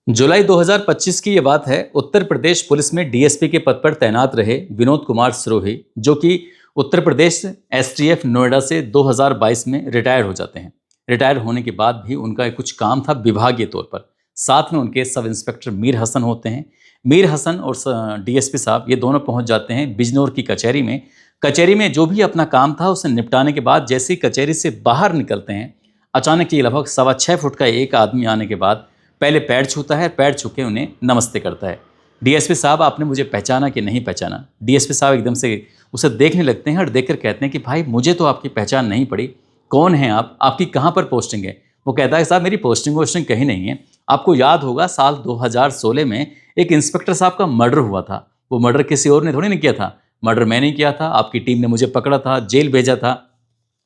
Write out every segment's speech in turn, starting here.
जुलाई 2025 की ये बात है। उत्तर प्रदेश पुलिस में डीएसपी के पद पर तैनात रहे विनोद कुमार सिरोही, जो कि उत्तर प्रदेश एसटीएफ नोएडा से 2022 में रिटायर हो जाते हैं। रिटायर होने के बाद भी उनका कुछ काम था विभागीय तौर पर। साथ में उनके सब इंस्पेक्टर मीर हसन होते हैं। मीर हसन और डीएसपी साहब ये दोनों पहुंच जाते हैं बिजनौर की कचहरी में। कचहरी में जो भी अपना काम था उसे निपटाने के बाद जैसे ही कचहरी से बाहर निकलते हैं, अचानक ही लगभग 6.25 फुट का एक आदमी आने के बाद पहले पैर छूता है, पैर छू के उन्हें नमस्ते करता है। डीएसपी साहब, आपने मुझे पहचाना कि नहीं पहचाना? डीएसपी साहब एकदम से उसे देखने लगते हैं और देखकर कहते हैं कि भाई मुझे तो आपकी पहचान नहीं पड़ी, कौन हैं आप, आपकी कहाँ पर पोस्टिंग है? वो कहता है साहब मेरी पोस्टिंग वोस्टिंग कहीं नहीं है। आपको याद होगा साल 2016 में एक इंस्पेक्टर साहब का मर्डर हुआ था। वो मर्डर किसी और ने थोड़ी नहीं किया था, मर्डर मैंने किया था। आपकी टीम ने मुझे पकड़ा था, जेल भेजा था।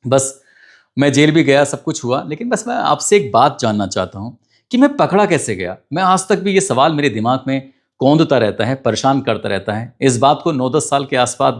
बस मैं जेल भी गया, सब कुछ हुआ, लेकिन बस मैं आपसे एक बात जानना चाहता हूँ कि मैं पकड़ा कैसे गया? मैं आज तक भी ये सवाल मेरे दिमाग में कौंधता रहता है, परेशान करता रहता है। इस बात को 9-10 साल के आसपास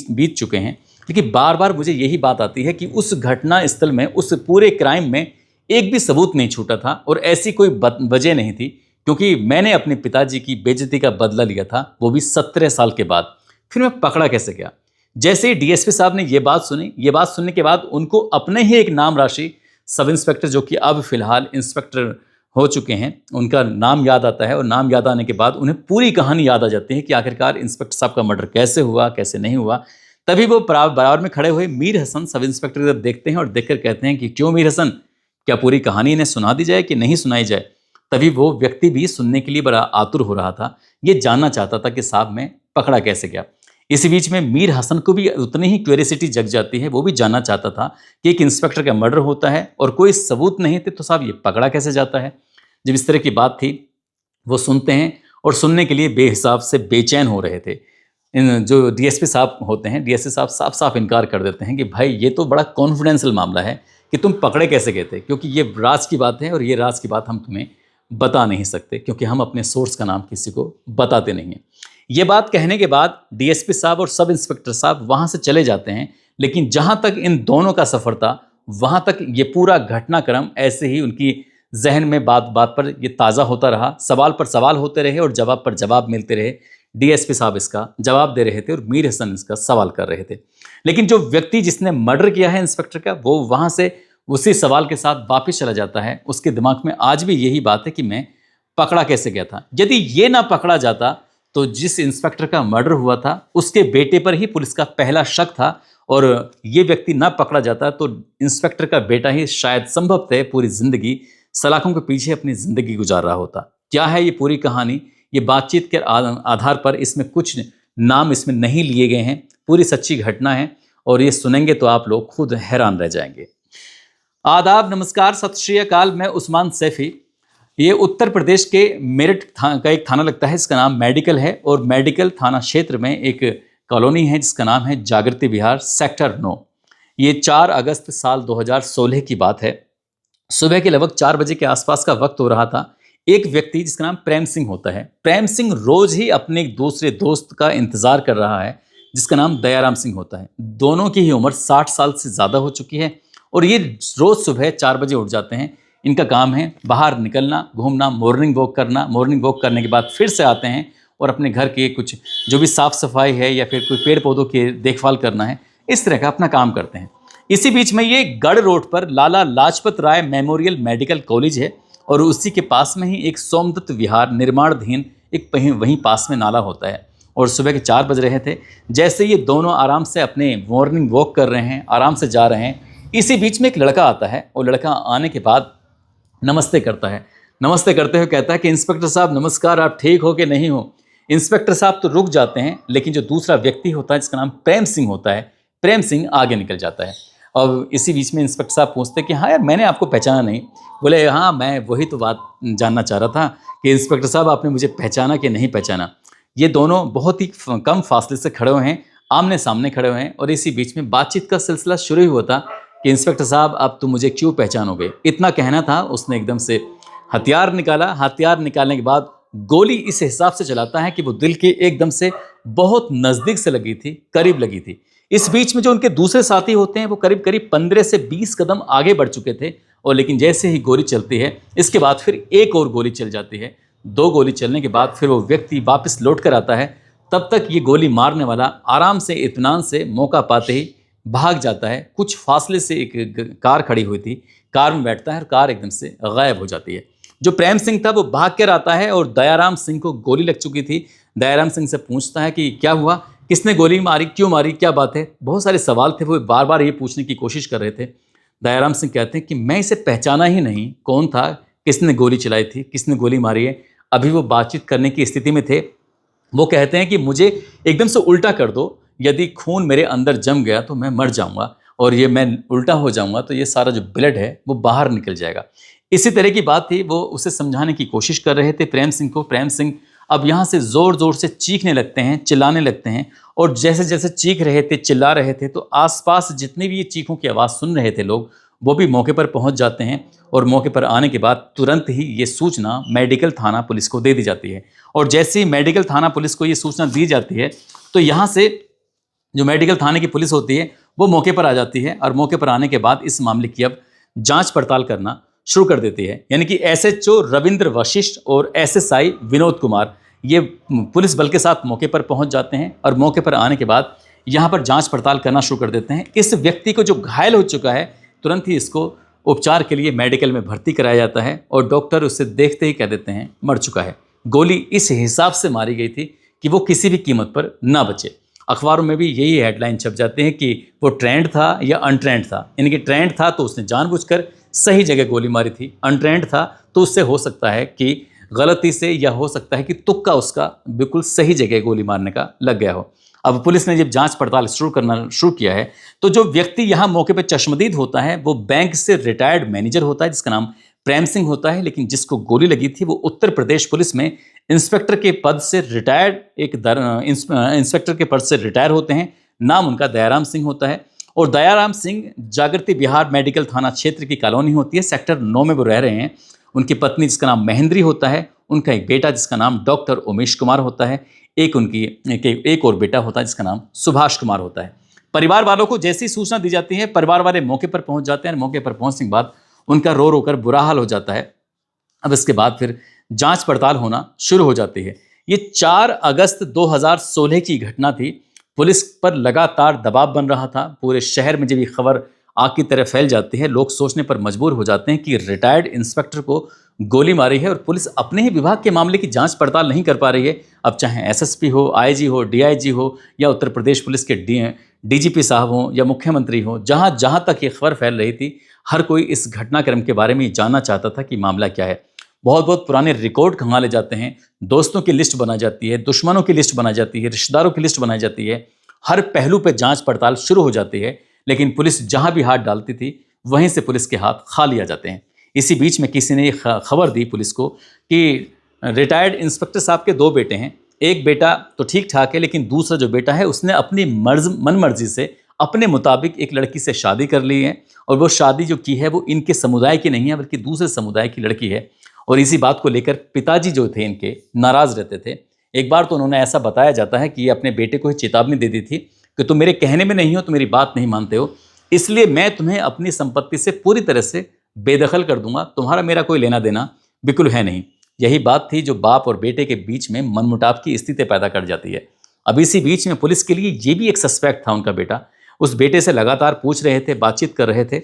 बीत चुके हैं, लेकिन बार बार मुझे यही बात आती है कि उस घटना स्थल में, उस पूरे क्राइम में एक भी सबूत नहीं छूटा था और ऐसी कोई वजह नहीं थी, क्योंकि मैंने अपने पिताजी की बेइज्जती का बदला लिया था, वो भी 17 साल के बाद। फिर मैं पकड़ा कैसे गया? जैसे ही डीएसपी साहब ने ये बात सुनी, ये बात सुनने के बाद उनको अपने ही एक नाम राशि सब इंस्पेक्टर, जो कि अब फिलहाल इंस्पेक्टर हो चुके हैं, उनका नाम याद आता है। और नाम याद आने के बाद उन्हें पूरी कहानी याद आ जाती है कि आखिरकार इंस्पेक्टर साहब का मर्डर कैसे हुआ, कैसे नहीं हुआ। तभी वो बराबर में खड़े हुए मीर हसन सब इंस्पेक्टर की तरफ देखते हैं और देखकर कहते हैं कि क्यों मीर हसन, क्या पूरी कहानी इन्हें सुना दी जाए कि नहीं सुनाई जाए? तभी वो व्यक्ति भी सुनने के लिए बड़ा आतुर हो रहा था, ये जानना चाहता था कि साहब मैं पकड़ा कैसे गया। इसी बीच में मीर हसन को भी उतनी ही क्यूरियोसिटी जग जाती है, वो भी जानना चाहता था कि एक इंस्पेक्टर का मर्डर होता है और कोई सबूत नहीं थे, तो साहब ये पकड़ा कैसे जाता है? जब इस तरह की बात थी, वो सुनते हैं और सुनने के लिए बेहिसाब से बेचैन हो रहे थे। इन जो डीएसपी साहब होते हैं, डीएसपी साहब साफ साफ इनकार कर देते हैं कि भाई ये तो बड़ा कॉन्फिडेंशियल मामला है कि तुम पकड़े कैसे गए थे, क्योंकि ये राज की बात है और ये राज की बात हम तुम्हें बता नहीं सकते, क्योंकि हम अपने सोर्स का नाम किसी को बताते नहीं हैं। ये बात कहने के बाद डीएसपी साहब और सब इंस्पेक्टर साहब वहाँ से चले जाते हैं, लेकिन जहाँ तक इन दोनों का सफ़र था, वहाँ तक ये पूरा घटनाक्रम ऐसे ही उनकी जहन में बात बात पर ये ताज़ा होता रहा। सवाल पर सवाल होते रहे और जवाब पर जवाब मिलते रहे। डीएसपी साहब इसका जवाब दे रहे थे और मीर हसन इसका सवाल कर रहे थे। लेकिन जो व्यक्ति जिसने मर्डर किया है इंस्पेक्टर का, वो वहाँ से उसी सवाल के साथ वापस चला जाता है। उसके दिमाग में आज भी यही बात है कि मैं पकड़ा कैसे गया था। यदि ये ना पकड़ा जाता तो जिस इंस्पेक्टर का मर्डर हुआ था उसके बेटे पर ही पुलिस का पहला शक था, और ये व्यक्ति ना पकड़ा जाता तो इंस्पेक्टर का बेटा ही शायद संभवतः पूरी जिंदगी सलाखों के पीछे अपनी जिंदगी गुजार रहा होता। क्या है ये पूरी कहानी? ये बातचीत के आधार पर, इसमें कुछ नाम इसमें नहीं लिए गए हैं, पूरी सच्ची घटना है और ये सुनेंगे तो आप लोग खुद हैरान रह जाएंगे। आदाब, नमस्कार, सत श्री अकाल। मैं उस्मान सैफी। ये उत्तर प्रदेश के मेरठ का एक थाना लगता है, इसका नाम मेडिकल है, और मेडिकल थाना क्षेत्र में एक कॉलोनी है जिसका नाम है जागृति विहार, सेक्टर 9। ये 4 अगस्त साल 2016 की बात है। सुबह के लगभग 4 बजे के आसपास का वक्त हो रहा था। एक व्यक्ति जिसका नाम प्रेम सिंह होता है, प्रेम सिंह रोज ही अपने एक दूसरे दोस्त का इंतजार कर रहा है जिसका नाम दयाराम सिंह होता है। दोनों की ही उम्र 60 साल से ज़्यादा हो चुकी है और ये रोज़ सुबह 4 बजे उठ जाते हैं। इनका काम है बाहर निकलना, घूमना, मॉर्निंग वॉक करना। मॉर्निंग वॉक करने के बाद फिर से आते हैं और अपने घर के कुछ जो भी साफ़ सफाई है या फिर कोई पेड़ पौधों की देखभाल करना है, इस तरह का अपना काम करते हैं। इसी बीच में ये गढ़ रोड पर Lala Lajpat Rai memorial medical college है और उसी के पास में ही एक सोमदत्त विहार निर्माणाधीन एक वहीं पास में नाला होता है। और सुबह के 4 बज रहे थे। जैसे ये दोनों आराम से अपने मॉर्निंग वॉक कर रहे हैं, आराम से जा रहे हैं, इसी बीच में एक लड़का आता है और लड़का आने के बाद नमस्ते करता है। नमस्ते करते हुए कहता है कि इंस्पेक्टर साहब नमस्कार, आप ठीक हो कि नहीं हो? इंस्पेक्टर साहब तो रुक जाते हैं, लेकिन जो दूसरा व्यक्ति होता है जिसका नाम प्रेम सिंह होता है, प्रेम सिंह आगे निकल जाता है। और इसी बीच में इंस्पेक्टर साहब पूछते हैं कि हाँ यार, मैंने आपको पहचाना नहीं। बोले हाँ, मैं वही तो बात जानना चाह रहा था कि इंस्पेक्टर साहब आपने मुझे पहचाना कि नहीं पहचाना। ये दोनों बहुत ही कम फासले से खड़े हुए हैं, आमने सामने खड़े हुए हैं और इसी बीच में बातचीत का सिलसिला शुरू ही हुआ था कि इंस्पेक्टर साहब अब तुम मुझे क्यों पहचानोगे, इतना कहना था। उसने एकदम से हथियार निकाला। हथियार निकालने के बाद गोली इस हिसाब से चलाता है कि वो दिल के एकदम से बहुत नज़दीक से लगी थी, करीब लगी थी। इस बीच में जो उनके दूसरे साथी होते हैं वो करीब करीब 15 से 20 कदम आगे बढ़ चुके थे, और लेकिन जैसे ही गोली चलती है इसके बाद फिर एक और गोली चल जाती है। 2 गोली चलने के बाद फिर वो व्यक्ति वापस लौट कर आता है, तब तक ये गोली मारने वाला आराम से इत्मीनान से मौका पाते ही भाग जाता है। कुछ फासले से एक कार खड़ी हुई थी, कार में बैठता है और कार एकदम से गायब हो जाती है। जो प्रेम सिंह था वो भाग कर आता है और दयाराम सिंह को गोली लग चुकी थी। दयाराम सिंह से पूछता है कि क्या हुआ, किसने गोली मारी, क्यों मारी, क्या बात है। बहुत सारे सवाल थे, वो बार बार ये पूछने की कोशिश कर रहे थे। दयाराम सिंह कहते हैं कि मैं इसे पहचाना ही नहीं, कौन था, किसने गोली चलाई थी, किसने गोली मारी है। अभी वो बातचीत करने की स्थिति में थे। वो कहते हैं कि मुझे एकदम से उल्टा कर दो, यदि खून मेरे अंदर जम गया तो मैं मर जाऊंगा, और ये मैं उल्टा हो जाऊंगा तो ये सारा जो ब्लड है वो बाहर निकल जाएगा। इसी तरह की बात थी। वो उसे समझाने की कोशिश कर रहे थे प्रेम सिंह को। प्रेम सिंह अब यहाँ से ज़ोर ज़ोर से चीखने लगते हैं, चिल्लाने लगते हैं, और जैसे जैसे चीख रहे थे, चिल्ला रहे थे, तो आसपास जितनी भी ये चीखों की आवाज़ सुन रहे थे लोग, वो भी मौके पर पहुंच जाते हैं। और मौके पर आने के बाद तुरंत ही ये सूचना मेडिकल थाना पुलिस को दे दी जाती है। और जैसे ही मेडिकल थाना पुलिस को ये सूचना दी जाती है तो यहाँ से जो मेडिकल थाने की पुलिस होती है वो मौके पर आ जाती है, और मौके पर आने के बाद इस मामले की अब जांच पड़ताल करना शुरू कर देती है। यानी कि एसएचओ रविंद्र वशिष्ठ और एसएसआई विनोद कुमार ये पुलिस बल के साथ मौके पर पहुंच जाते हैं, और मौके पर आने के बाद यहाँ पर जांच पड़ताल करना शुरू कर देते हैं। इस व्यक्ति को जो घायल हो चुका है, तुरंत ही इसको उपचार के लिए मेडिकल में भर्ती कराया जाता है, और डॉक्टर उसे देखते ही कह देते हैं मर चुका है। गोली इस हिसाब से मारी गई थी कि वो किसी भी कीमत पर ना बचे। अखबारों में भी यही हेडलाइन छप जाते हैं कि वो ट्रेंड था या अनट्रेंड था। यानी कि ट्रेंड था तो उसने जानबूझकर सही जगह गोली मारी थी, अनट्रेंड था तो उससे हो सकता है कि गलती से, या हो सकता है कि तुक्का उसका बिल्कुल सही जगह गोली मारने का लग गया हो। अब पुलिस ने जब जांच पड़ताल शुरू किया है, तो जो व्यक्ति यहाँ मौके पर चश्मदीद होता है वो बैंक से रिटायर्ड मैनेजर होता है जिसका नाम प्रेम सिंह होता है। लेकिन जिसको गोली लगी थी वो उत्तर प्रदेश पुलिस में इंस्पेक्टर के पद से रिटायर्ड इंस्पेक्टर के पद से रिटायर होते हैं। नाम उनका दयाराम सिंह होता है, और दयाराम सिंह जागृति बिहार मेडिकल थाना क्षेत्र की कॉलोनी होती है, सेक्टर 9 में वो रह रहे हैं। उनकी पत्नी जिसका नाम महेंद्री होता है, उनका एक बेटा जिसका नाम डॉक्टर उमेश कुमार होता है, एक और बेटा होता है जिसका नाम सुभाष कुमार होता है। परिवार वालों को जैसी सूचना दी जाती है, परिवार वाले मौके पर पहुंच जाते हैं। मौके पर पहुंचने के बाद उनका रो रो कर बुरा हाल हो जाता है। अब इसके बाद फिर जांच पड़ताल होना शुरू हो जाती है। ये 4 अगस्त 2016 की घटना थी। पुलिस पर लगातार दबाव बन रहा था। पूरे शहर में जब ये खबर आग की तरह फैल जाती है, लोग सोचने पर मजबूर हो जाते हैं कि रिटायर्ड इंस्पेक्टर को गोली मारी है, और पुलिस अपने ही विभाग के मामले की जांच पड़ताल नहीं कर पा रही है। अब चाहे एसएसपी हो, आईजी हो, डीआईजी हो, या उत्तर प्रदेश पुलिस के डीजीपी साहब हों, या मुख्यमंत्री हो, जहां जहां तक ये खबर फैल रही थी, हर कोई इस घटनाक्रम के बारे में जानना चाहता था कि मामला क्या है। बहुत बहुत पुराने रिकॉर्ड खंगाले जाते हैं, दोस्तों की लिस्ट बनाई जाती है, दुश्मनों की लिस्ट बनाई जाती है, रिश्तेदारों की लिस्ट बनाई जाती है। हर पहलू पर जांच पड़ताल शुरू हो जाती है, लेकिन पुलिस जहां भी हाथ डालती थी वहीं से पुलिस के हाथ खाली आ जाते हैं। इसी बीच में किसी ने खबर दी पुलिस को कि रिटायर्ड इंस्पेक्टर साहब के 2 बेटे हैं। एक बेटा तो ठीक ठाक है, लेकिन दूसरा जो बेटा है उसने अपनी मन मर्जी से अपने मुताबिक एक लड़की से शादी कर ली है, और वो शादी जो की है वो इनके समुदाय की नहीं है बल्कि दूसरे समुदाय की लड़की है। और इसी बात को लेकर पिताजी जो थे इनके नाराज़ रहते थे। एक बार तो उन्होंने ऐसा बताया जाता है कि ये अपने बेटे को ही चेतावनी दे दी थी कि तुम मेरे कहने में नहीं हो, तो मेरी बात नहीं मानते हो, इसलिए मैं तुम्हें अपनी संपत्ति से पूरी तरह से बेदखल कर दूंगा, तुम्हारा मेरा कोई लेना देना बिल्कुल है नहीं। यही बात थी जो बाप और बेटे के बीच में मनमुटाव की स्थिति पैदा कर जाती है। अब इसी बीच में पुलिस के लिए ये भी एक सस्पेक्ट था उनका बेटा। उस बेटे से लगातार पूछ रहे थे, बातचीत कर रहे थे,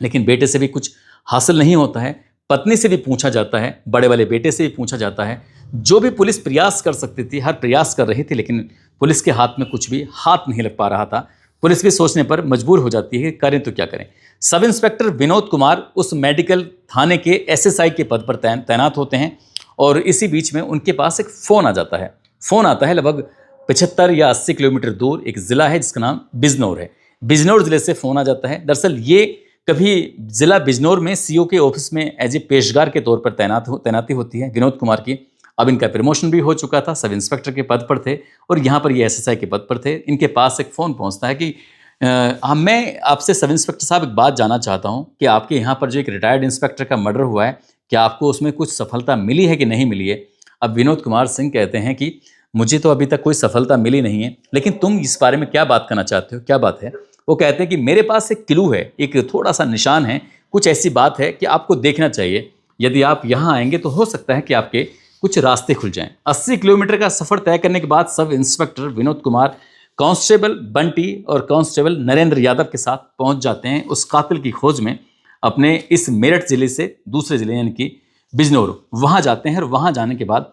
लेकिन बेटे से भी कुछ हासिल नहीं होता है। पत्नी से भी पूछा जाता है, बड़े वाले बेटे से भी पूछा जाता है। जो भी पुलिस प्रयास कर सकती थी, हर प्रयास कर रही थी, लेकिन पुलिस के हाथ में कुछ भी हाथ नहीं लग पा रहा था। पुलिस भी सोचने पर मजबूर हो जाती है कि करें तो क्या करें। सब इंस्पेक्टर विनोद कुमार उस मेडिकल थाने के एसएसआई के पद पर तैनात होते हैं, और इसी बीच में उनके पास एक फ़ोन आ जाता है। फ़ोन आता है लगभग 75 या 80 किलोमीटर दूर एक ज़िला है जिसका नाम बिजनौर है। बिजनौर ज़िले से फ़ोन आ जाता है। दरअसल ये कभी ज़िला बिजनौर में सीओ के ऑफिस में एज ए पेशगार के तौर पर तैनाती होती है विनोद कुमार की। अब इनका प्रमोशन भी हो चुका था, सब इंस्पेक्टर के पद पर थे, और यहाँ पर ये एसएसआई के पद पर थे। इनके पास एक फ़ोन पहुँचता है कि मैं आपसे सब इंस्पेक्टर साहब एक बात जानना चाहता हूँ कि आपके यहाँ पर जो एक रिटायर्ड इंस्पेक्टर का मर्डर हुआ है, क्या आपको उसमें कुछ सफलता मिली है कि नहीं मिली है। अब विनोद कुमार सिंह कहते हैं कि मुझे तो अभी तक कोई सफलता मिली नहीं है, लेकिन तुम इस बारे में क्या बात करना चाहते हो, क्या बात है। वो कहते हैं कि मेरे पास एक क्लू है, एक थोड़ा सा निशान है, कुछ ऐसी बात है कि आपको देखना चाहिए। यदि आप यहाँ आएंगे तो हो सकता है कि आपके कुछ रास्ते खुल जाएं। 80 किलोमीटर का सफर तय करने के बाद sub inspector Vinod Kumar constable Bunty और कांस्टेबल नरेंद्र यादव के साथ पहुंच जाते हैं उस कातिल की खोज में अपने इस मेरठ जिले से दूसरे जिले यानी कि बिजनौर वहां जाते हैं। और वहां जाने के बाद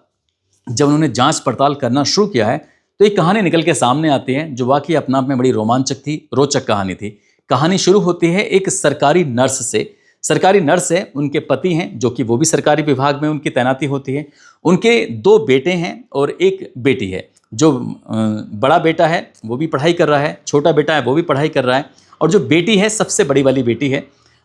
जब उन्होंने जांच पड़ताल करना शुरू किया है तो एक कहानी निकल के सामने आती है जो वाकई अपने आप में बड़ी रोमांचक थी, रोचक कहानी थी। कहानी शुरू होती है एक सरकारी नर्स से। सरकारी नर्स है, उनके पति हैं जो कि वो भी सरकारी विभाग में उनकी तैनाती होती है। उनके 2 बेटे हैं और एक बेटी है। जो बड़ा बेटा है वो भी पढ़ाई कर रहा है, छोटा बेटा है वो भी पढ़ाई कर रहा है, और जो बेटी है सबसे बड़ी वाली बेटी है।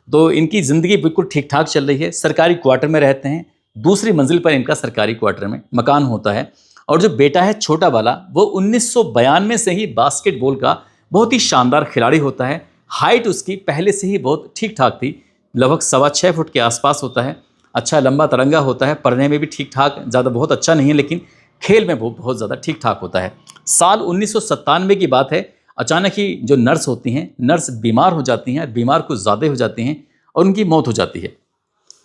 तो इनकी ज़िंदगी बिल्कुल ठीक ठाक चल रही है। सरकारी क्वार्टर में रहते हैं, दूसरी मंजिल पर इनका सरकारी क्वार्टर में मकान होता है। और जो बेटा है छोटा वाला वो 1992 से ही बास्केटबॉल का बहुत ही शानदार खिलाड़ी होता है। हाइट उसकी पहले से ही बहुत ठीक ठाक थी, लगभग 6.25 फुट के आसपास होता है। अच्छा लंबा तरंगा होता है, पढ़ने में भी ठीक ठाक, ज़्यादा बहुत अच्छा नहीं है लेकिन खेल में वो बहुत ज़्यादा ठीक ठाक होता है। साल 1997 की बात है। अचानक ही जो नर्स होती हैं, नर्स बीमार हो जाती हैं, बीमार कुछ ज़्यादा हो जाती हैं और उनकी मौत हो जाती है।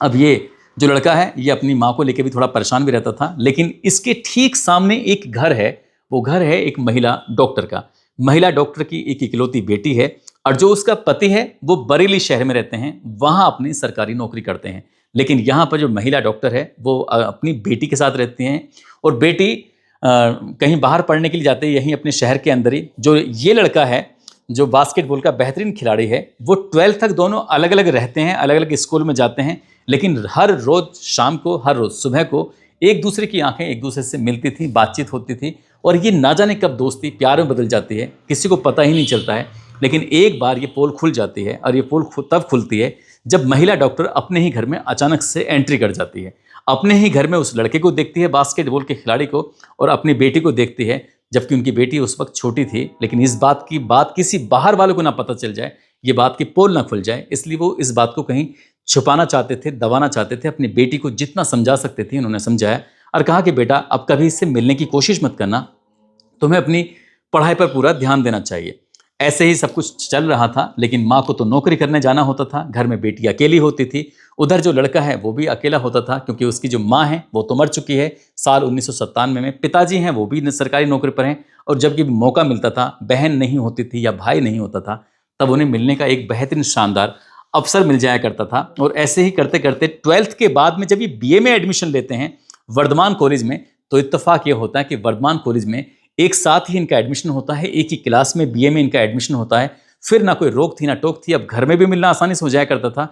अब ये जो लड़का है ये अपनी माँ को लेकर भी थोड़ा परेशान भी रहता था, लेकिन इसके ठीक सामने एक घर है। वो घर है एक महिला डॉक्टर का। महिला डॉक्टर की एक इकलौती बेटी है और जो उसका पति है वो बरेली शहर में रहते हैं, वहाँ अपनी सरकारी नौकरी करते हैं। लेकिन यहाँ पर जो महिला डॉक्टर है वो अपनी बेटी के साथ रहती हैं और बेटी कहीं बाहर पढ़ने के लिए जाते हैं यहीं अपने शहर के अंदर ही। जो ये लड़का है जो बास्केटबॉल का बेहतरीन खिलाड़ी है वो 12th तक दोनों अलग अलग रहते हैं, अलग अलग स्कूल में जाते हैं, लेकिन हर रोज़ शाम को, हर रोज़ सुबह को एक दूसरे की आंखें एक दूसरे से मिलती थी, बातचीत होती थी। और ये ना जाने कब दोस्ती प्यार में बदल जाती है, किसी को पता ही नहीं चलता है। लेकिन एक बार ये पोल खुल जाती है और ये पोल तब खुलती है जब महिला डॉक्टर अपने ही घर में अचानक से एंट्री कर जाती है। अपने ही घर में उस लड़के को देखती है, बास्केटबॉल के खिलाड़ी को, और अपनी बेटी को देखती है, जबकि उनकी बेटी उस वक्त छोटी थी। लेकिन इस बात की बात किसी बाहर वालों को ना पता चल जाए, ये बात की पोल ना खुल जाए, इसलिए वो इस बात को कहीं छुपाना चाहते थे, दबाना चाहते थे। अपनी बेटी को जितना समझा सकते थे उन्होंने समझाया और कहा कि बेटा अब कभी इससे मिलने की कोशिश मत करना, तुम्हें अपनी पढ़ाई पर पूरा ध्यान देना चाहिए। ऐसे ही सब कुछ चल रहा था, लेकिन माँ को तो नौकरी करने जाना होता था, घर में बेटी अकेली होती थी। उधर जो लड़का है वो भी अकेला होता था क्योंकि उसकी जो माँ है वो तो मर चुकी है साल 1997 में। पिताजी हैं वो भी सरकारी नौकरी पर हैं, और जब भी मौका मिलता था, बहन नहीं होती थी या भाई नहीं होता था, तब उन्हें मिलने का एक बेहतरीन शानदार अवसर मिल जाया करता था। और ऐसे ही करते करते 12th के बाद में जब ये BA में एडमिशन लेते हैं वर्धमान कॉलेज में, तो इत्तेफाक ये होता है कि वर्धमान कॉलेज में एक साथ ही इनका एडमिशन होता है, एक ही क्लास में BA में इनका एडमिशन होता है। फिर ना कोई रोक थी ना टोक थी। अब घर में भी मिलना आसानी से हो जाया करता था,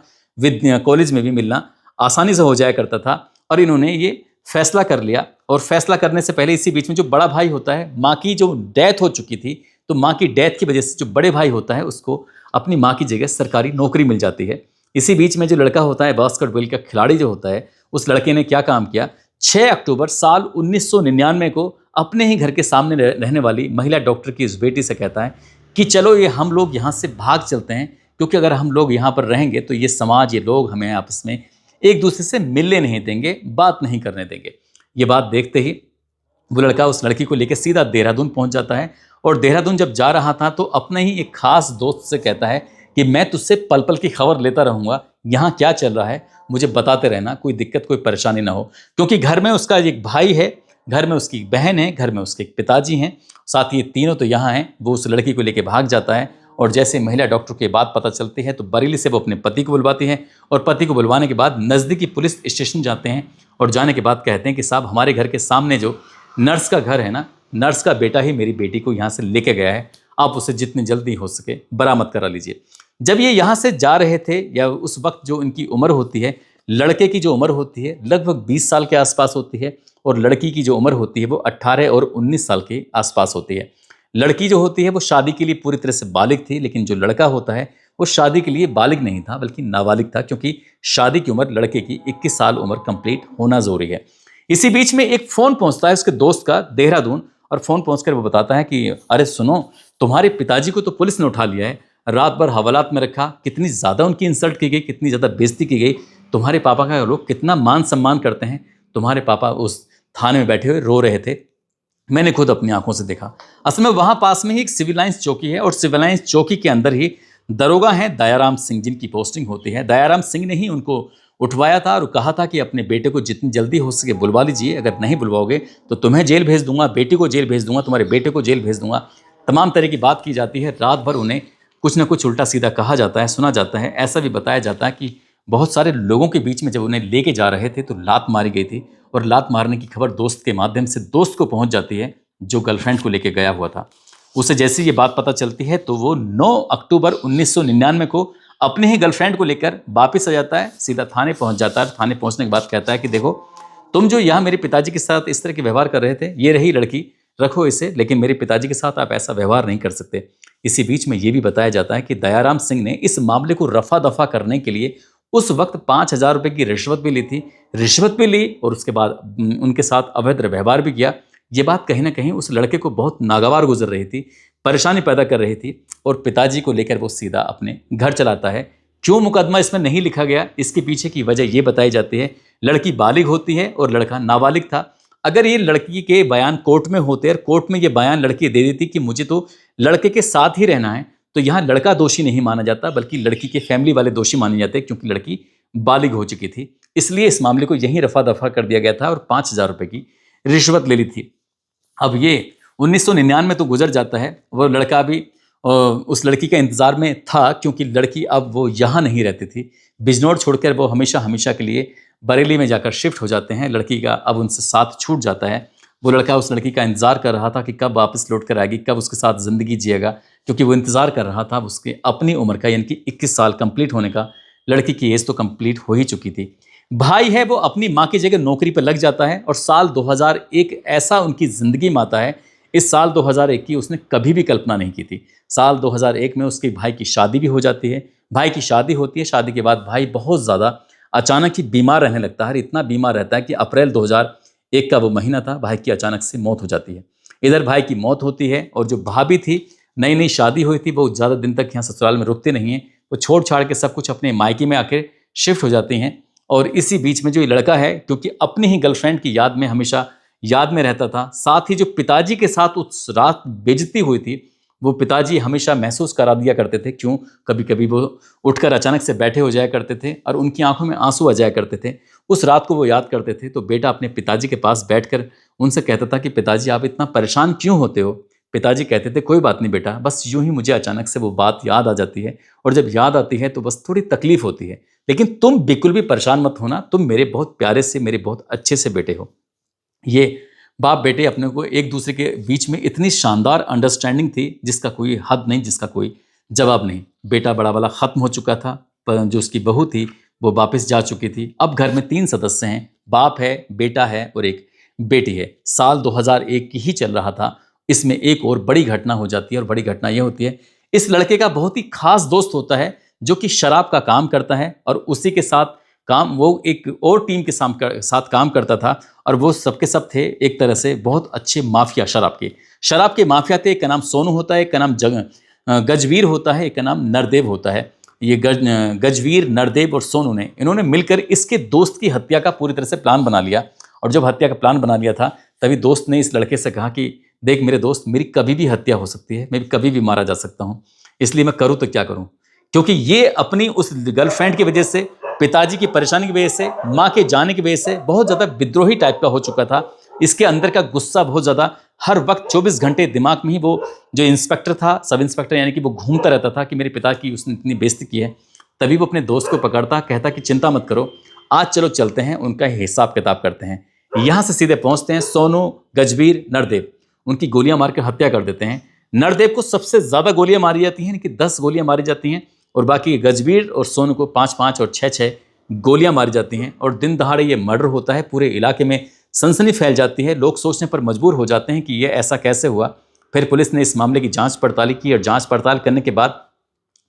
कॉलेज में भी मिलना आसानी से हो जाया करता था। और इन्होंने ये फैसला कर लिया, और फैसला करने से पहले इसी बीच में जो बड़ा भाई होता है, माँ की जो डेथ हो चुकी थी, तो माँ की डेथ की वजह से जो बड़े भाई होता है उसको अपनी माँ की जगह सरकारी नौकरी मिल जाती है। इसी बीच में जो लड़का होता है बास्केटबॉल का खिलाड़ी जो होता है, उस लड़के ने क्या काम किया, 6 अक्टूबर साल 1999 को अपने ही घर के सामने रहने वाली महिला डॉक्टर की उस बेटी से कहता है कि चलो ये हम लोग यहाँ से भाग चलते हैं, क्योंकि अगर हम लोग यहाँ पर रहेंगे तो ये समाज, ये लोग हमें आपस में एक दूसरे से मिलने नहीं देंगे, बात नहीं करने देंगे। ये बात देखते ही वो लड़का उस लड़की को लेकर सीधा देहरादून पहुँच जाता है। और देहरादून जब जा रहा था तो अपने ही एक खास दोस्त से कहता है कि मैं तुझसे पल पल की खबर लेता रहूँगा, यहाँ क्या चल रहा है मुझे बताते रहना, कोई दिक्कत कोई परेशानी ना हो। क्योंकि घर में उसका एक भाई है, घर में उसकी बहन है, घर में उसके पिताजी हैं, साथ ही ये तीनों तो यहाँ हैं। वो उस लड़की को लेकर भाग जाता है, और जैसे महिला डॉक्टर की बात पता चलती है तो बरेली से वो अपने पति को बुलवाती है, और पति को बुलवाने के बाद नज़दीकी पुलिस स्टेशन जाते हैं। और जाने के बाद कहते हैं कि साहब हमारे घर के सामने जो नर्स का घर है ना, नर्स का बेटा ही मेरी बेटी को यहाँ से लेके गया है, आप उसे जितनी जल्दी हो सके बरामद करा लीजिए। जब ये यहाँ से जा रहे थे, या उस वक्त जो इनकी उम्र होती है, लड़के की जो उम्र होती है लगभग 20 साल के आसपास होती है, और लड़की की जो उम्र होती है वो 18 और 19 साल के आसपास होती है। लड़की जो होती है वो शादी के लिए पूरी तरह से बालिग थी, लेकिन जो लड़का होता है वो शादी के लिए बालिग नहीं था बल्कि नाबालिग था, क्योंकि शादी की उम्र लड़के की 21 साल उम्र कंप्लीट होना जरूरी है। इसी बीच में एक फ़ोन पहुंचता है उसके दोस्त का देहरादून, और फ़ोन पहुंचकर वो बताता है कि अरे सुनो, तुम्हारे पिताजी को तो पुलिस ने उठा लिया है, रात भर हवालात में रखा, कितनी ज़्यादा उनकी इंसल्ट की गई, कितनी ज़्यादा बेइज्जती की गई, तुम्हारे पापा का लोग कितना मान सम्मान करते हैं। तुम्हारे पापा उस थाने में बैठे हुए रो रहे थे, मैंने खुद अपनी आंखों से देखा। असल में वहाँ पास में ही एक सिविल लाइंस चौकी है, और सिविल लाइंस चौकी के अंदर ही दरोगा हैं दयाराम सिंह, जिनकी पोस्टिंग होती है। दयाराम सिंह ने ही उनको उठवाया था और कहा था कि अपने बेटे को जितनी जल्दी हो सके बुलवा लीजिए, अगर नहीं बुलवाओगे तो तुम्हें जेल भेज दूंगा, बेटी को जेल भेज दूंगा, तुम्हारे बेटे को जेल भेज दूंगा। तमाम तरह की बात की जाती है। रात भर उन्हें कुछ ना कुछ उल्टा सीधा कहा जाता है, सुना जाता है। ऐसा भी बताया जाता है कि बहुत सारे लोगों के बीच में जब उन्हें लेके जा रहे थे तो लात मारी गई थी, और लात मारने की खबर दोस्त के माध्यम से दोस्त को पहुंच जाती है जो गर्लफ्रेंड को लेके गया हुआ था। उसे जैसे ये बात पता चलती है तो वो 9 अक्टूबर 1999 को अपने ही गर्लफ्रेंड को लेकर वापस आ जाता है, सीधा थाने पहुंच जाता है। थाने पहुंचने के बाद कहता है कि देखो, तुम जो यहाँ मेरे पिताजी के साथ इस तरह के व्यवहार कर रहे थे, ये रही लड़की, रखो इसे, लेकिन मेरे पिताजी के साथ आप ऐसा व्यवहार नहीं कर सकते। इसी बीच में ये भी बताया जाता है कि दयाराम सिंह ने इस मामले को रफा दफा करने के लिए उस वक्त 5,000 रुपये की रिश्वत भी ली थी, रिश्वत भी ली और उसके बाद उनके साथ अभद्र व्यवहार भी किया। ये बात कहीं ना कहीं उस लड़के को बहुत नागवार गुजर रही थी, परेशानी पैदा कर रही थी, और पिताजी को लेकर वो सीधा अपने घर चलाता है। क्यों मुकदमा इसमें नहीं लिखा गया, इसके पीछे की वजह ये बताई जाती है, लड़की बालिग होती है और लड़का नाबालिग था। अगर ये लड़की के बयान कोर्ट में होते और कोर्ट में ये बयान लड़की दे देती कि मुझे तो लड़के के साथ ही रहना है, तो यहाँ लड़का दोषी नहीं माना जाता, बल्कि लड़की के फैमिली वाले दोषी माने जाते, क्योंकि लड़की बालिग हो चुकी थी। इसलिए इस मामले को यहीं रफा दफा कर दिया गया था और 5,000 रुपये की रिश्वत ले ली थी। अब ये 1999 में तो गुजर जाता है, वो लड़का भी उस लड़की का इंतजार में था, क्योंकि लड़की अब वो यहाँ नहीं रहती थी। बिजनौर छोड़कर वो हमेशा हमेशा के लिए बरेली में जाकर शिफ्ट हो जाते हैं। लड़की का अब उनसे साथ छूट जाता है। वो लड़का उस लड़की का इंतजार कर रहा था कि कब वापस लौट कर आएगी, कब उसके साथ ज़िंदगी जिएगा, क्योंकि वो इंतजार कर रहा था उसके अपनी उम्र का, यानी कि 21 साल कंप्लीट होने का। लड़की की एज तो कंप्लीट हो ही चुकी थी। भाई है वो अपनी माँ की जगह नौकरी पर लग जाता है और साल 2001 ऐसा उनकी ज़िंदगी में आता है, इस साल 2001 की उसने कभी भी कल्पना नहीं की थी। साल 2001 में उसके भाई की शादी भी हो जाती है। भाई की शादी होती है, शादी के बाद भाई बहुत ज़्यादा अचानक ही बीमार रहने लगता है। इतना बीमार रहता है कि अप्रैल 2001 का वो महीना था, भाई की अचानक से मौत हो जाती है। इधर भाई की मौत होती है और जो भाभी थी, नई नई शादी हुई थी, वो ज़्यादा दिन तक यहाँ ससुराल में रुकते नहीं हैं, वो छोड़ छाड़ के सब कुछ अपने मायके में आके शिफ्ट हो जाती हैं। और इसी बीच में जो ये लड़का है, क्योंकि अपनी ही गर्लफ्रेंड की याद में हमेशा याद में रहता था, साथ ही जो पिताजी के साथ उस रात बेइज्जती हुई थी, वो पिताजी हमेशा महसूस करा दिया करते थे। क्यों, कभी कभी वो उठकर अचानक से बैठे हो जाया करते थे और उनकी आंखों में आंसू आ जाया करते थे। उस रात को वो याद करते थे, तो बेटा अपने पिताजी के पास बैठकर उनसे कहता था कि पिताजी आप इतना परेशान क्यों होते हो। पिताजी कहते थे कोई बात नहीं बेटा, बस यूं ही मुझे अचानक से वो बात याद आ जाती है, और जब याद आती है तो बस थोड़ी तकलीफ होती है, लेकिन तुम बिल्कुल भी परेशान मत होना, तुम मेरे बहुत प्यारे से, मेरे बहुत अच्छे से बेटे हो। ये बाप बेटे अपने को एक दूसरे के बीच में इतनी शानदार अंडरस्टैंडिंग थी जिसका कोई हद नहीं, जिसका कोई जवाब नहीं। बेटा बड़ा वाला ख़त्म हो चुका था, पर जो उसकी बहू थी वो वापस जा चुकी थी। अब घर में 3 सदस्य हैं, बाप है, बेटा है और एक बेटी है। साल 2001 की ही चल रहा था। इसमें एक और बड़ी घटना हो जाती है, और बड़ी घटना ये होती है, इस लड़के का बहुत ही खास दोस्त होता है जो कि शराब का काम करता है, और उसी के साथ वो एक और टीम के साथ काम करता था, और वो सबके सब थे एक तरह से बहुत अच्छे माफिया, शराब के माफिया थे। एक का नाम सोनू होता है, एक का नाम गजवीर होता है, एक का नाम नरदेव होता है। ये गजवीर, नरदेव और सोनू ने, इन्होंने मिलकर इसके दोस्त की हत्या का पूरी तरह से प्लान बना लिया। और जब हत्या का प्लान बना लिया था, तभी दोस्त ने इस लड़के से कहा कि देख मेरे दोस्त, मेरी कभी भी हत्या हो सकती है, मैं कभी भी मारा जा सकता हूँ, इसलिए मैं करूँ तो क्या करूँ। क्योंकि ये अपनी उस गर्लफ्रेंड की वजह से, पिताजी की परेशानी की वजह से, माँ के जाने की वजह से बहुत ज़्यादा विद्रोही टाइप का हो चुका था। इसके अंदर का गुस्सा बहुत ज़्यादा, हर वक्त 24 घंटे दिमाग में ही वो जो इंस्पेक्टर था, सब इंस्पेक्टर यानी कि, वो घूमता रहता था कि मेरे पिता की उसने इतनी बेइज्जती की है। तभी वो अपने दोस्त को पकड़ता, कहता कि चिंता मत करो, आज चलो चलते हैं, उनका हिसाब किताब करते हैं। यहाँ से सीधे पहुँचते हैं सोनू, गजबीर, नरदेव, उनकी गोलियां मारकर हत्या कर देते हैं। नरदेव को सबसे ज़्यादा गोलियां मारी जाती हैं, कि 10 गोलियां मारी जाती हैं, और बाकी गजबीर और सोनू को 5-5 और 6-6 गोलियां मारी जाती हैं। और दिन दहाड़े ये मर्डर होता है, पूरे इलाके में सनसनी फैल जाती है। लोग सोचने पर मजबूर हो जाते हैं कि ये ऐसा कैसे हुआ। फिर पुलिस ने इस मामले की जांच पड़ताल की, और जांच पड़ताल करने के बाद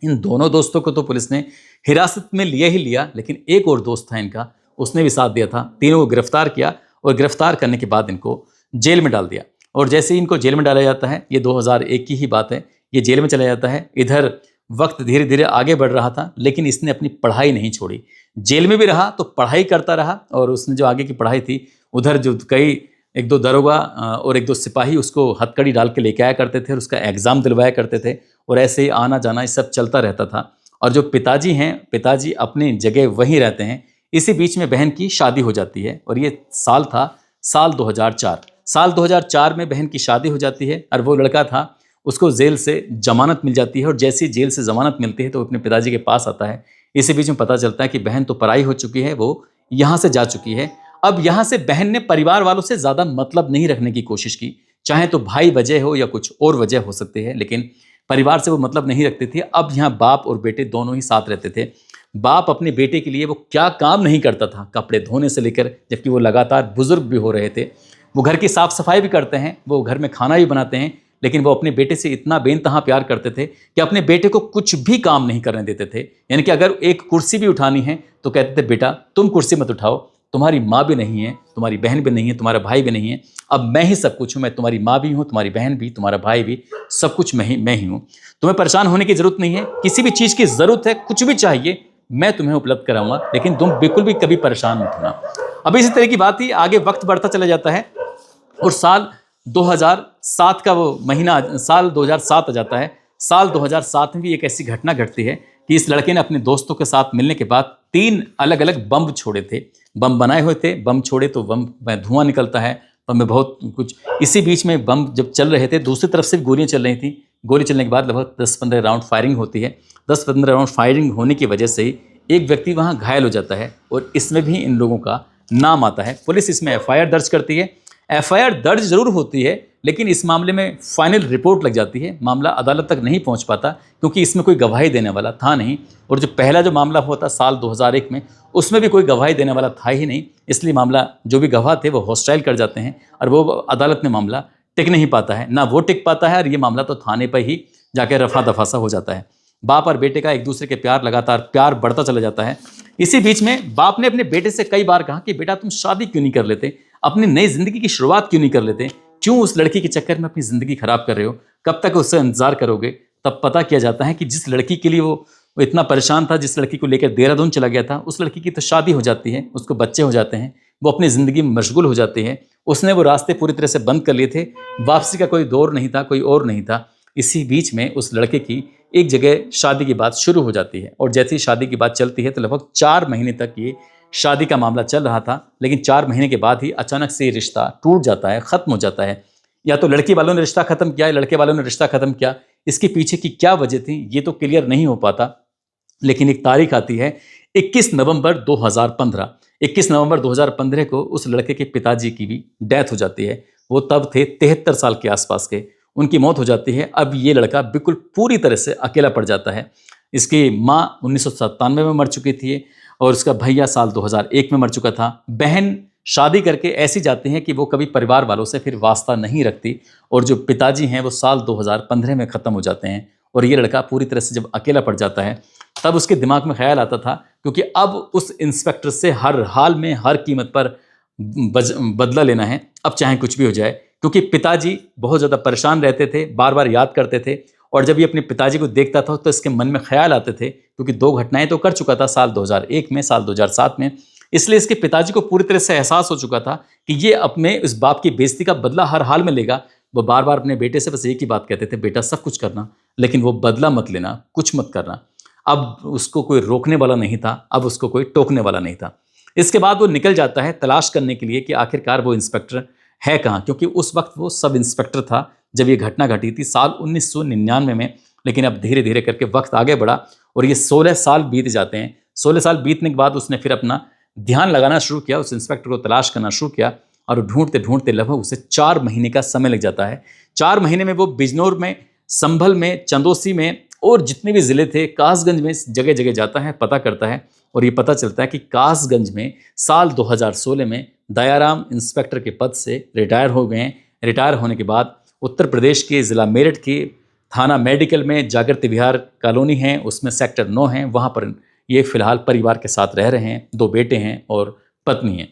इन दोनों दोस्तों को तो पुलिस ने हिरासत में लिया ही लिया, लेकिन एक और दोस्त था इनका, उसने भी साथ दिया था। तीनों को गिरफ्तार किया, और गिरफ्तार करने के बाद इनको जेल में डाल दिया। और जैसे ही इनको जेल में डाला जाता है, ये 2001 की ही बात है, ये जेल में चला जाता है। इधर वक्त धीरे धीरे आगे बढ़ रहा था, लेकिन इसने अपनी पढ़ाई नहीं छोड़ी। जेल में भी रहा तो पढ़ाई करता रहा, और उसने जो आगे की पढ़ाई थी, उधर जो कई 1-2 दरोगा और 1-2 सिपाही उसको हथकड़ी डाल के लेके आया करते थे, और उसका एग्ज़ाम दिलवाया करते थे, और ऐसे ही आना जाना ये सब चलता रहता था। और जो पिताजी हैं, पिताजी अपनी जगह वहीं रहते हैं। इसी बीच में बहन की शादी हो जाती है और ये साल था साल 2004। साल 2004 में बहन की शादी हो जाती है और वो लड़का था, उसको जेल से जमानत मिल जाती है और जैसे ही जेल से जमानत मिलती है तो वो अपने पिताजी के पास आता है। इसी बीच में पता चलता है कि बहन तो पराई हो चुकी है, वो यहाँ से जा चुकी है। अब यहाँ से बहन ने परिवार वालों से ज़्यादा मतलब नहीं रखने की कोशिश की, चाहे तो भाई वजह हो या कुछ और वजह हो सकती है, लेकिन परिवार से वो मतलब नहीं रखते थे। अब यहाँ बाप और बेटे दोनों ही साथ रहते थे। बाप अपने बेटे के लिए वो क्या काम नहीं करता था, कपड़े धोने से लेकर, जबकि वो लगातार बुजुर्ग भी हो रहे थे। वो घर की साफ सफाई भी करते हैं, वो घर में खाना भी बनाते हैं, लेकिन वो अपने बेटे से इतना बेनतहा प्यार करते थे कि अपने बेटे को कुछ भी काम नहीं करने देते थे। यानी कि अगर एक कुर्सी भी उठानी है तो कहते थे बेटा तुम कुर्सी मत उठाओ, तुम्हारी माँ भी नहीं है, तुम्हारी बहन भी नहीं है, तुम्हारा भाई भी नहीं है, अब मैं ही सब कुछ हूँ, मैं तुम्हारी माँ भी हूँ, तुम्हारी बहन भी, तुम्हारा भाई भी, सब कुछ मैं ही हूँ। तुम्हें परेशान होने की जरूरत नहीं है, किसी भी चीज़ की ज़रूरत है, कुछ भी चाहिए मैं तुम्हें उपलब्ध कराऊंगा, लेकिन तुम बिल्कुल भी कभी परेशान मत होना। अब इसी तरह की बात ही आगे वक्त बढ़ता चला जाता है और साल 2007 का वो महीना, साल 2007 आ जाता है। साल 2007 में भी एक ऐसी घटना घटती है कि इस लड़के ने अपने दोस्तों के साथ मिलने के बाद 3 अलग अलग बम छोड़े थे। बम बनाए हुए थे, बम छोड़े तो बम में धुआं निकलता है, बम में बहुत कुछ। इसी बीच में बम जब चल रहे थे दूसरी तरफ से भी गोलियां चल रही थी। गोली चलने के बाद लगभग 10-15 राउंड फायरिंग होती है। 10-15 राउंड फायरिंग होने की वजह से ही एक व्यक्ति वहाँ घायल हो जाता है और इसमें भी इन लोगों का नाम आता है। पुलिस इसमें एफआईआर दर्ज करती है। एफआईआर दर्ज जरूर होती है, लेकिन इस मामले में फाइनल रिपोर्ट लग जाती है, मामला अदालत तक नहीं पहुंच पाता क्योंकि इसमें कोई गवाही देने वाला था नहीं। और जो पहला जो मामला हुआ था साल 2001 में, उसमें भी कोई गवाही देने वाला था ही नहीं, इसलिए मामला जो भी गवाह थे वो हॉस्टाइल कर जाते हैं और वो अदालत में मामला टिक नहीं पाता है, ना वो टिक पाता है और ये मामला तो थाने पर ही जाकर रफा दफा सा हो जाता है। बाप और बेटे का एक दूसरे के लगातार प्यार बढ़ता चला जाता है। इसी बीच में बाप ने अपने बेटे से कई बार कहा कि बेटा तुम शादी क्यों नहीं कर लेते, अपनी नई जिंदगी की शुरुआत क्यों नहीं कर लेते, क्यों उस लड़की के चक्कर में अपनी जिंदगी खराब कर रहे हो, कब तक उससे इंतजार करोगे। तब पता किया जाता है कि जिस लड़की के लिए वो इतना परेशान था, जिस लड़की को लेकर देहरादून चला गया था, उस लड़की की तो शादी हो जाती है, उसको बच्चे हो जाते हैं, वो अपनी ज़िंदगी में मशगूल हो जाती है। उसने वो रास्ते पूरी तरह से बंद कर लिए थे, वापसी का कोई दौर नहीं था, कोई और नहीं था। इसी बीच में उस लड़के की एक जगह शादी की बात शुरू हो जाती है और जैसे ही शादी की बात चलती है तो लगभग 4 महीने तक ये शादी का मामला चल रहा था, लेकिन 4 महीने के बाद ही अचानक से ये रिश्ता टूट जाता है, ख़त्म हो जाता है। या तो लड़की वालों ने रिश्ता ख़त्म किया या लड़के वालों ने रिश्ता ख़त्म किया, इसके पीछे की क्या वजह थी ये तो क्लियर नहीं हो पाता। लेकिन एक तारीख आती है 21 नवंबर 2015। 21 नवंबर 2015 को उस लड़के के पिताजी की भी डेथ हो जाती है। वो तब थे 73 साल के आसपास के, उनकी मौत हो जाती है। अब ये लड़का बिल्कुल पूरी तरह से अकेला पड़ जाता है। इसकी माँ 1997 में मर चुकी थी और उसका भैया साल 2001 में मर चुका था। बहन शादी करके ऐसी जाती हैं कि वो कभी परिवार वालों से फिर वास्ता नहीं रखती और जो पिताजी हैं वो साल 2015 में ख़त्म हो जाते हैं। और ये लड़का पूरी तरह से जब अकेला पड़ जाता है तब उसके दिमाग में ख्याल आता था, क्योंकि अब उस इंस्पेक्टर से हर हाल में हर कीमत पर बदला लेना है, अब चाहे कुछ भी हो जाए। क्योंकि पिताजी बहुत ज़्यादा परेशान रहते थे, बार बार याद करते थे और जब ये अपने पिताजी को देखता था तो इसके मन में ख्याल आते थे, क्योंकि 2 घटनाएं तो कर चुका था, साल 2001 में, साल 2007 में। इसलिए इसके पिताजी को पूरी तरह से एहसास हो चुका था कि ये अपने इस बाप की बेइज्जती का बदला हर हाल में लेगा। वो बार बार अपने बेटे से बस एक ही बात कहते थे, बेटा सब कुछ करना लेकिन वो बदला मत लेना, कुछ मत करना। अब उसको कोई रोकने वाला नहीं था, अब उसको कोई टोकने वाला नहीं था। इसके बाद वो निकल जाता है तलाश करने के लिए कि आखिरकार वो इंस्पेक्टर है कहाँ, क्योंकि उस वक्त वो सब इंस्पेक्टर था जब ये घटना घटी थी साल 1999 में। लेकिन अब धीरे धीरे करके वक्त आगे बढ़ा और ये 16 साल बीत जाते हैं। 16 साल बीतने के बाद उसने फिर अपना ध्यान लगाना शुरू किया, उस इंस्पेक्टर को तलाश करना शुरू किया और ढूंढते ढूंढते लगभग उसे 4 महीने का समय लग जाता है। 4 महीने में वो बिजनौर में, संभल में, चंदौसी में और जितने भी ज़िले थे, कासगंज में, जगह जगह जाता है, पता करता है और ये पता चलता है कि कासगंज में साल 2016 में दयाराम इंस्पेक्टर के पद से रिटायर हो गए हैं। रिटायर होने के बाद उत्तर प्रदेश के ज़िला मेरठ के थाना मेडिकल में जागृति विहार कॉलोनी है, उसमें सेक्टर 9 है, वहाँ पर ये फिलहाल परिवार के साथ रह रहे हैं। 2 बेटे हैं और पत्नी है।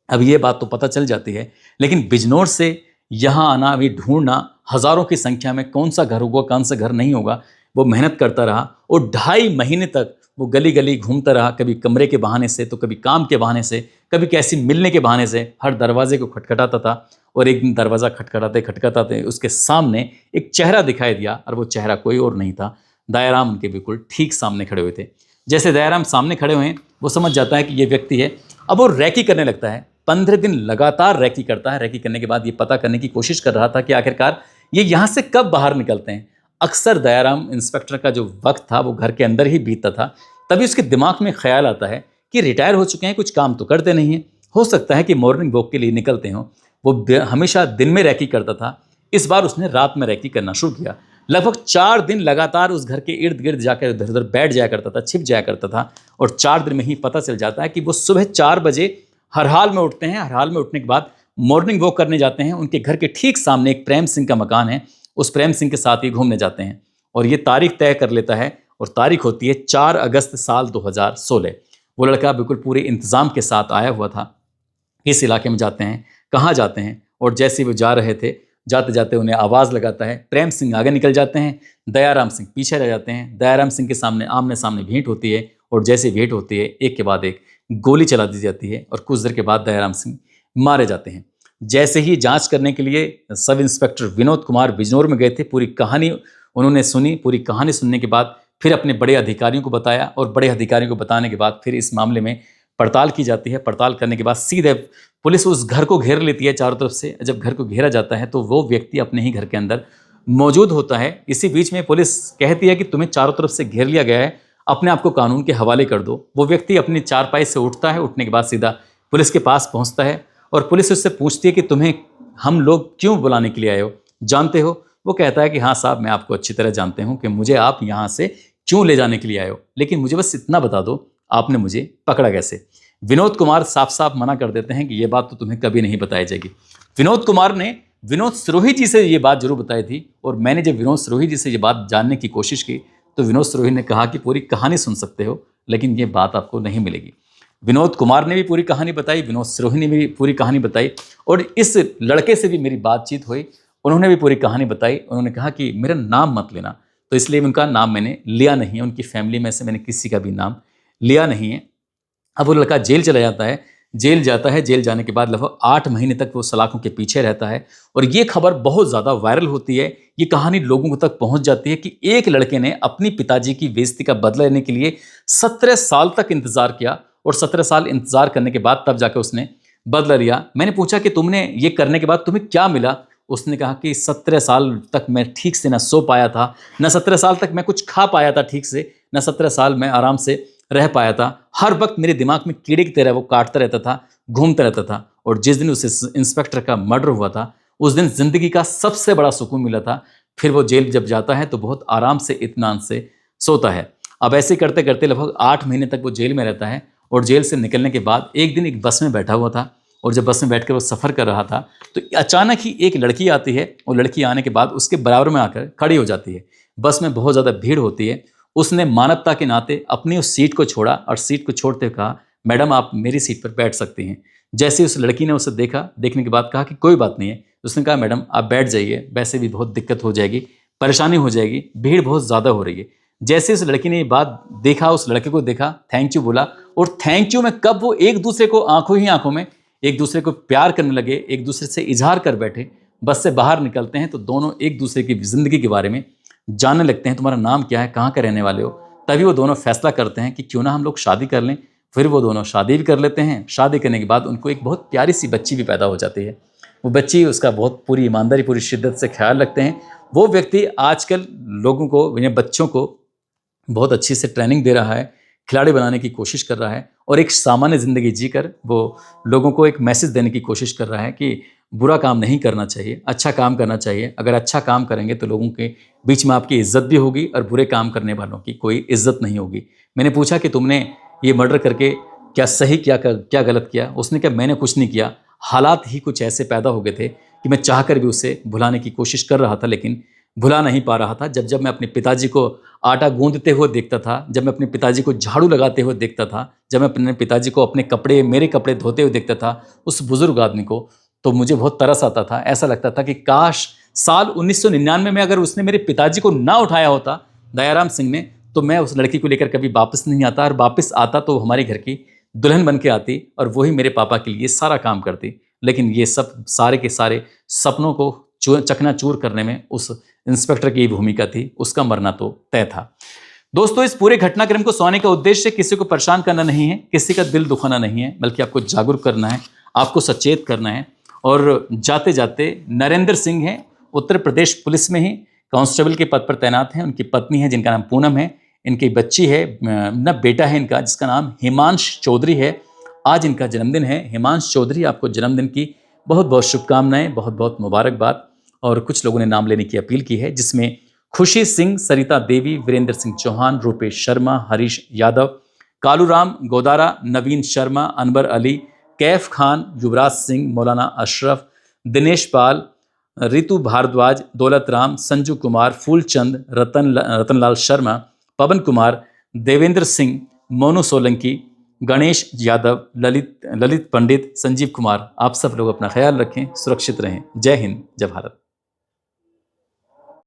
अब ये बात तो पता चल जाती है, लेकिन बिजनौर से यहाँ आना, अभी ढूंढना, हज़ारों की संख्या में कौन सा घर होगा कौन सा घर नहीं होगा, वो मेहनत करता रहा और 2.5 महीने तक वो गली गली घूमता रहा, कभी कमरे के बहाने से तो कभी काम के बहाने से, कभी कैसी मिलने के बहाने से। हर दरवाजे को खटखटाता था और एक दिन दरवाज़ा खटखटाते खटखटाते उसके सामने एक चेहरा दिखाई दिया और वो चेहरा कोई और नहीं था, दयाराम उनके बिल्कुल ठीक सामने खड़े हुए थे। जैसे दयाराम सामने खड़े हुए वो समझ जाता है कि ये व्यक्ति है। अब वो रैकी करने लगता है, 15 दिन लगातार रैकी करता है। रैकी करने के बाद ये पता करने की कोशिश कर रहा था कि आखिरकार ये यहाँ से कब बाहर निकलते हैं। अक्सर दयाराम इंस्पेक्टर का जो वक्त था वो घर के अंदर ही बीतता था। तभी उसके दिमाग में ख्याल आता है कि रिटायर हो चुके हैं, कुछ काम तो करते नहीं हैं, हो सकता है कि मॉर्निंग वॉक के लिए निकलते हों। वो हमेशा दिन में रैकी करता था, इस बार उसने रात में रैकी करना शुरू किया। लगभग 4 दिन लगातार उस घर के इर्द गिर्द जाकर इधर उधर बैठ जाया करता था, छिप जाया करता था। और 4 दिन में ही पता चल जाता है कि वो सुबह 4 बजे हर हाल में उठते हैं। हर हाल में उठने के बाद मॉर्निंग वॉक करने जाते हैं। उनके घर के ठीक सामने एक प्रेम सिंह का मकान है, उस प्रेम सिंह के साथ ही घूमने जाते हैं। और ये तारीख तय कर लेता है, और तारीख होती है 4 अगस्त साल 2016। वो लड़का बिल्कुल पूरे इंतजाम के साथ आया हुआ था। किस इलाके में जाते हैं, कहाँ जाते हैं, और जैसे वो जा रहे थे, जाते जाते उन्हें आवाज़ लगाता है। प्रेम सिंह आगे निकल जाते हैं, दयाराम सिंह पीछे रह जाते हैं। दयाराम सिंह के सामने आमने सामने भेंट होती है, और जैसे भेंट होती है एक के बाद एक गोली चला दी जाती है, और कुछ देर के बाद दयाराम सिंह मारे जाते हैं। जैसे ही जांच करने के लिए सब इंस्पेक्टर विनोद कुमार बिजनौर में गए थे, पूरी कहानी उन्होंने सुनी। पूरी कहानी सुनने के बाद फिर अपने बड़े अधिकारियों को बताया, और बड़े अधिकारियों को बताने के बाद फिर इस मामले में पड़ताल की जाती है। पड़ताल करने के बाद सीधे पुलिस उस घर को घेर लेती है चारों तरफ से। जब घर को घेरा जाता है तो वो व्यक्ति अपने ही घर के अंदर मौजूद होता है। इसी बीच में पुलिस कहती है कि तुम्हें चारों तरफ से घेर लिया गया है, अपने आप को कानून के हवाले कर दो। वो व्यक्ति अपनी चारपाई से उठता है, उठने के बाद सीधा पुलिस के पास पहुंचता है, और पुलिस उससे पूछती है कि तुम्हें हम लोग क्यों बुलाने के लिए आए हो, जानते हो? वो कहता है कि हाँ साहब, मैं आपको अच्छी तरह जानते हूँ कि मुझे आप यहाँ से क्यों ले जाने के लिए आए हो, लेकिन मुझे बस इतना बता दो, आपने मुझे पकड़ा कैसे? विनोद कुमार साफ साफ मना कर देते हैं कि ये बात तो तुम्हें कभी नहीं बताई जाएगी। विनोद कुमार ने विनोद सिरोही जी से ये बात जरूर बताई थी, और मैंने जब विनोद सिरोही जी से ये बात जानने की कोशिश की तो विनोद सिरोही ने कहा कि पूरी कहानी सुन सकते हो, लेकिन ये बात आपको नहीं मिलेगी। विनोद कुमार ने भी पूरी कहानी बताई, विनोद सिरोही ने भी पूरी कहानी बताई, और इस लड़के से भी मेरी बातचीत हुई, उन्होंने भी पूरी कहानी बताई। उन्होंने कहा कि मेरा नाम मत लेना, तो इसलिए उनका नाम मैंने लिया नहीं है। उनकी फैमिली में से मैंने किसी का भी नाम लिया नहीं है। अब वो लड़का जेल चला जाता है। जेल जाता है, जेल जाने के बाद लगभग 8 महीने तक वो सलाखों के पीछे रहता है, और ये खबर बहुत ज़्यादा वायरल होती है। ये कहानी लोगों तक पहुंच जाती है कि एक लड़के ने अपनी पिताजी की बेइज्जती का बदला लेने के लिए 17 साल तक इंतजार किया, और 17 साल इंतजार करने के बाद तब जाकर उसने बदला लिया। मैंने पूछा कि तुमने ये करने के बाद तुम्हें क्या मिला? उसने कहा कि 17 साल तक मैं ठीक से ना सो पाया था, न 17 साल तक मैं कुछ खा पाया था ठीक से, न 17 साल मैं आराम से रह पाया था। हर वक्त मेरे दिमाग में कीड़े की तरह वो काटता रहता था, घूमता रहता था। और जिस दिन उस इंस्पेक्टर का मर्डर हुआ था, उस दिन जिंदगी का सबसे बड़ा सुकून मिला था। फिर वो जेल जब जाता है तो बहुत आराम से, इत्मीनान से सोता है। अब ऐसे करते करते लगभग 8 महीने तक वो जेल में रहता है, और जेल से निकलने के बाद एक दिन एक बस में बैठा हुआ था, और जब बस में बैठकर वो सफ़र कर रहा था तो अचानक ही एक लड़की आती है, और लड़की आने के बाद उसके बराबर में आकर खड़ी हो जाती है। बस में बहुत ज़्यादा भीड़ होती है। उसने मानवता के नाते अपनी उस सीट को छोड़ा, और सीट को छोड़ते हुए कहा, मैडम आप मेरी सीट पर बैठ सकती हैं। जैसे उस लड़की ने उसे देखा, देखने के बाद कहा कि कोई बात नहीं है। उसने कहा मैडम आप बैठ जाइए, वैसे भी बहुत दिक्कत हो जाएगी, परेशानी हो जाएगी, भीड़ बहुत ज़्यादा हो रही है। जैसे उस लड़की ने ये बात देखा, उस लड़के को देखा, थैंक यू बोला, और थैंक यू में कब वो एक दूसरे को आंखों ही आंखों में एक दूसरे को प्यार करने लगे, एक दूसरे से इजहार कर बैठे। बस से बाहर निकलते हैं तो दोनों एक दूसरे की ज़िंदगी के बारे में जानने लगते हैं। तुम्हारा नाम क्या है, कहाँ के रहने वाले हो? तभी वो दोनों फैसला करते हैं कि क्यों ना हम लोग शादी कर लें। फिर वो दोनों शादी भी कर लेते हैं। शादी करने के बाद उनको एक बहुत प्यारी सी बच्ची भी पैदा हो जाती है। वो बच्ची उसका बहुत पूरी ईमानदारी, पूरी शिद्दत से ख्याल रखते हैं। वो व्यक्ति आजकल लोगों को, यानी बच्चों को बहुत अच्छी से ट्रेनिंग दे रहा है, खिलाड़ी बनाने की कोशिश कर रहा है, और एक सामान्य ज़िंदगी जीकर वो लोगों को एक मैसेज देने की कोशिश कर रहा है कि बुरा काम नहीं करना चाहिए, अच्छा काम करना चाहिए। अगर अच्छा काम करेंगे तो लोगों के बीच में आपकी इज्जत भी होगी, और बुरे काम करने वालों की कोई इज्जत नहीं होगी। मैंने पूछा कि तुमने ये मर्डर करके क्या सही किया, क्या गलत किया? उसने कहा मैंने कुछ नहीं किया, हालात ही कुछ ऐसे पैदा हो गए थे कि मैं चाहकर भी उसे भुलाने की कोशिश कर रहा था, लेकिन भुला नहीं पा रहा था। जब जब मैं अपने पिताजी को आटा गूंदते हुए देखता था, जब मैं अपने पिताजी को झाड़ू लगाते हुए देखता था, जब मैं अपने पिताजी को अपने कपड़े, मेरे कपड़े धोते हुए देखता था, उस बुजुर्ग आदमी को, तो मुझे बहुत तरस आता था। ऐसा लगता था कि काश साल 1999 में अगर उसने मेरे पिताजी को ना उठाया होता, दयाराम सिंह ने, तो मैं उस लड़की को लेकर कभी वापस नहीं आता, और वापस आता तो हमारे घर की दुल्हन बन के आती, और वही मेरे पापा के लिए सारा काम करती। लेकिन ये सब सारे के सारे सपनों को चकनाचूर करने में उस इंस्पेक्टर की भूमिका थी। उसका मरना तो तय था। दोस्तों, इस पूरे घटनाक्रम को सुनाने का उद्देश्य किसी को परेशान करना नहीं है, किसी का दिल दुखाना नहीं है, बल्कि आपको जागरूक करना है, आपको सचेत करना है। और जाते जाते नरेंद्र सिंह हैं, उत्तर प्रदेश पुलिस में ही कांस्टेबल के पद पर तैनात हैं। उनकी पत्नी है जिनका नाम पूनम है, इनकी बच्ची है न बेटा है इनका जिसका नाम हिमांश चौधरी है। आज इनका जन्मदिन है। हिमांश चौधरी, आपको जन्मदिन की बहुत बहुत शुभकामनाएं, बहुत बहुत मुबारकबाद। और कुछ लोगों ने नाम लेने की अपील की है, जिसमें खुशी सिंह, सरिता देवी, वीरेंद्र सिंह चौहान, रूपेश शर्मा, हरीश यादव, कालूराम गोदारा, नवीन शर्मा, अनवर अली, कैफ खान, युवराज सिंह, मौलाना अशरफ, दिनेश पाल, रितु भारद्वाज, दौलत राम, संजू कुमार, फूलचंद, रतनलाल शर्मा, पवन कुमार, देवेंद्र सिंह, मोनू सोलंकी, गणेश यादव, ललित पंडित, संजीव कुमार। आप सब लोग अपना ख्याल रखें, सुरक्षित रहें। जय हिंद, जय भारत।